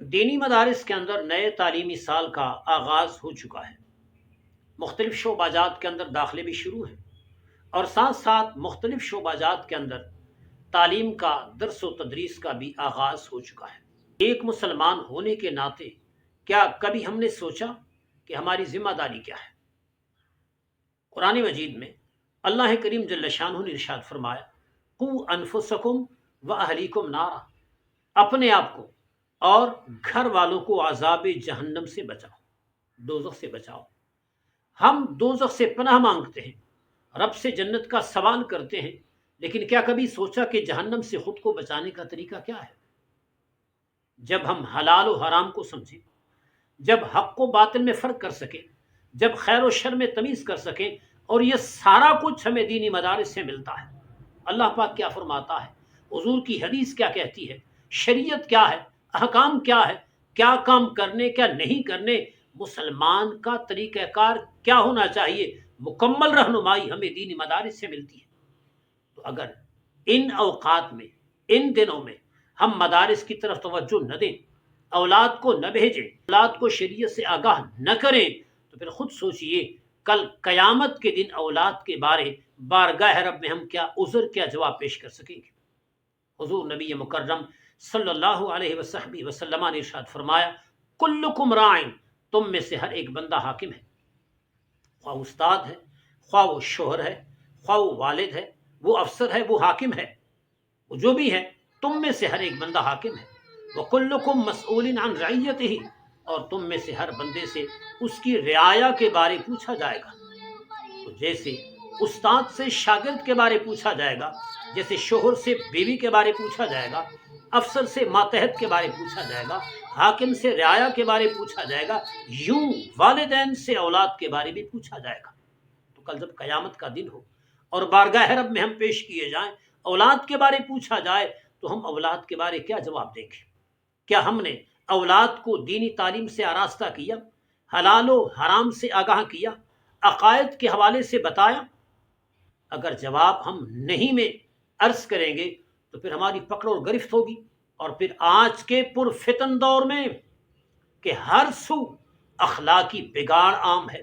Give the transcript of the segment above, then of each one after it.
دینی مدارس کے اندر نئے تعلیمی سال کا آغاز ہو چکا ہے۔ مختلف شعبہ جات کے اندر داخلے بھی شروع ہیں اور ساتھ ساتھ مختلف شعبہ جات کے اندر تعلیم کا درس و تدریس کا بھی آغاز ہو چکا ہے۔ ایک مسلمان ہونے کے ناطے کیا کبھی ہم نے سوچا کہ ہماری ذمہ داری کیا ہے؟ قرآن مجید میں اللہ کریم جل شانہ نے ارشاد فرمایا، قوا انفسکم واہلیکم نارا، اپنے آپ کو اور گھر والوں کو عذاب جہنم سے بچاؤ، دوزخ سے بچاؤ۔ ہم دوزخ سے پناہ مانگتے ہیں، رب سے جنت کا سوال کرتے ہیں، لیکن کیا کبھی سوچا کہ جہنم سے خود کو بچانے کا طریقہ کیا ہے؟ جب ہم حلال و حرام کو سمجھیں، جب حق و باطل میں فرق کر سکیں، جب خیر و شر میں تمیز کر سکیں، اور یہ سارا کچھ ہمیں دینی مدارس سے ملتا ہے۔ اللہ پاک کیا فرماتا ہے، حضور کی حدیث کیا کہتی ہے، شریعت کیا ہے، احکام کیا ہے، کیا کام کرنے کیا نہیں کرنے، مسلمان کا طریقہ کار کیا ہونا چاہیے، مکمل رہنمائی ہمیں دینی مدارس سے ملتی ہے۔ تو اگر ان اوقات میں، ان دنوں میں ہم مدارس کی طرف توجہ نہ دیں، اولاد کو نہ بھیجیں، اولاد کو شریعت سے آگاہ نہ کریں، تو پھر خود سوچئے کل قیامت کے دن اولاد کے بارے بارگاہ رب میں ہم کیا عذر، کیا جواب پیش کر سکیں گے۔ حضور نبی مکرم صلی اللہ علیہ وسلم نے ارشاد فرمایا، کلکم راعٍ، تم میں سے ہر ایک بندہ حاکم ہے، خواہ استاد ہے، خواہ وہ شوہر ہے، خواہ وہ والد ہے، وہ افسر ہے، وہ حاکم ہے، وہ جو بھی ہے، تم میں سے ہر ایک بندہ حاکم ہے۔ وَكُلُّكُمْ مَسْئُولٍ عَنْ رَعِيَّتِهِ، اور تم میں سے ہر بندے سے اس کی رعایا کے بارے پوچھا جائے گا۔ تو جیسے استاد سے شاگرد کے بارے پوچھا جائے گا، جیسے شوہر سے بیوی کے بارے پوچھا جائے گا، افسر سے ماتحت کے بارے پوچھا جائے گا، حاکم سے رعایا کے بارے پوچھا جائے گا، یوں والدین سے اولاد کے بارے بھی پوچھا جائے گا۔ تو کل جب قیامت کا دن ہو اور بارگاہ رب میں ہم پیش کیے جائیں، اولاد کے بارے پوچھا جائے، تو ہم اولاد کے بارے کیا جواب دیں گے؟ کیا ہم نے اولاد کو دینی تعلیم سے آراستہ کیا، حلال و حرام سے آگاہ کیا، عقائد کے حوالے سے بتایا؟ اگر جواب ہم نہیں میں عرض کریں گے تو پھر ہماری پکڑ اور گرفت ہوگی، اور پھر آج کے پرفتن دور میں کہ ہر سو اخلاقی بگاڑ عام ہے،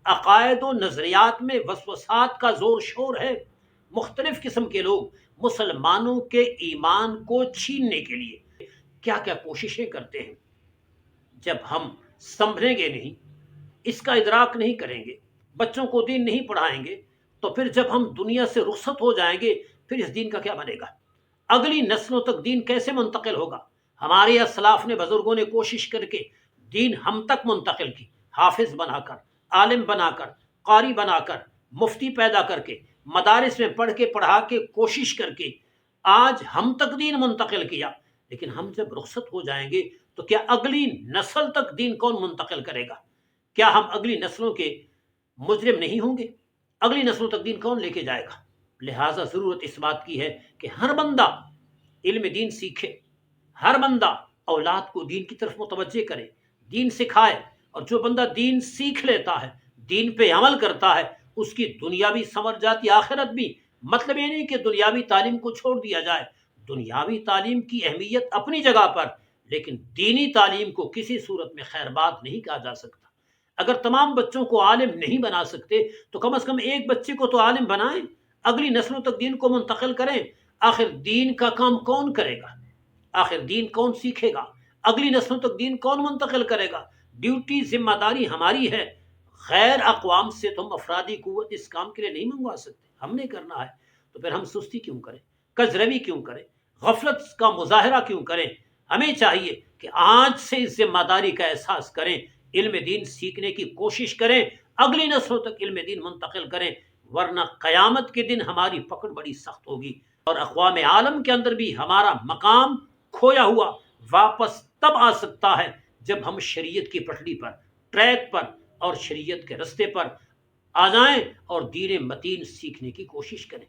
عقائد و نظریات میں وسوسات کا زور شور ہے، مختلف قسم کے لوگ مسلمانوں کے ایمان کو چھیننے کے لیے کیا کیا کوششیں کرتے ہیں۔ جب ہم سمجھیں گے نہیں، اس کا ادراک نہیں کریں گے، بچوں کو دین نہیں پڑھائیں گے، تو پھر جب ہم دنیا سے رخصت ہو جائیں گے، پھر اس دین کا کیا بنے گا؟ اگلی نسلوں تک دین کیسے منتقل ہوگا؟ ہمارے اسلاف نے، بزرگوں نے کوشش کر کے دین ہم تک منتقل کی، حافظ بنا کر، عالم بنا کر، قاری بنا کر، مفتی پیدا کر کے، مدارس میں پڑھ کے پڑھا کے کوشش کر کے آج ہم تک دین منتقل کیا، لیکن ہم جب رخصت ہو جائیں گے تو کیا اگلی نسل تک دین کون منتقل کرے گا؟ کیا ہم اگلی نسلوں کے مجرم نہیں ہوں گے؟ اگلی نسلوں تک دین کون لے کے جائے گا؟ لہٰذا ضرورت اس بات کی ہے کہ ہر بندہ علم دین سیکھے، ہر بندہ اولاد کو دین کی طرف متوجہ کرے، دین سکھائے، اور جو بندہ دین سیکھ لیتا ہے، دین پہ عمل کرتا ہے، اس کی دنیا بھی سنور جاتی، آخرت بھی۔ مطلب یہ نہیں کہ دنیاوی تعلیم کو چھوڑ دیا جائے، دنیاوی تعلیم کی اہمیت اپنی جگہ پر، لیکن دینی تعلیم کو کسی صورت میں خیر بات نہیں کہا جا سکتا۔ اگر تمام بچوں کو عالم نہیں بنا سکتے تو کم از کم ایک بچے کو تو عالم بنائیں، اگلی نسلوں تک دین کو منتقل کریں۔ آخر دین کا کام کون کرے گا؟ آخر دین کون سیکھے گا؟ اگلی نسلوں تک دین کون منتقل کرے گا؟ ڈیوٹی، ذمہ داری ہماری ہے۔ غیر اقوام سے تو ہم افرادی قوت اس کام کے لیے نہیں منگوا سکتے، ہم نے کرنا ہے، تو پھر ہم سستی کیوں کریں، کجروی کیوں کریں، غفلت کا مظاہرہ کیوں کریں؟ ہمیں چاہیے کہ آج سے اس ذمہ داری کا احساس کریں، علم دین سیکھنے کی کوشش کریں، اگلی نسلوں تک علم دین منتقل کریں، ورنہ قیامت کے دن ہماری پکڑ بڑی سخت ہوگی، اور اقوام عالم کے اندر بھی ہمارا مقام کھویا ہوا واپس تب آ سکتا ہے جب ہم شریعت کی پٹڑی پر، ٹریک پر اور شریعت کے رستے پر آ جائیں اور دین متین سیکھنے کی کوشش کریں۔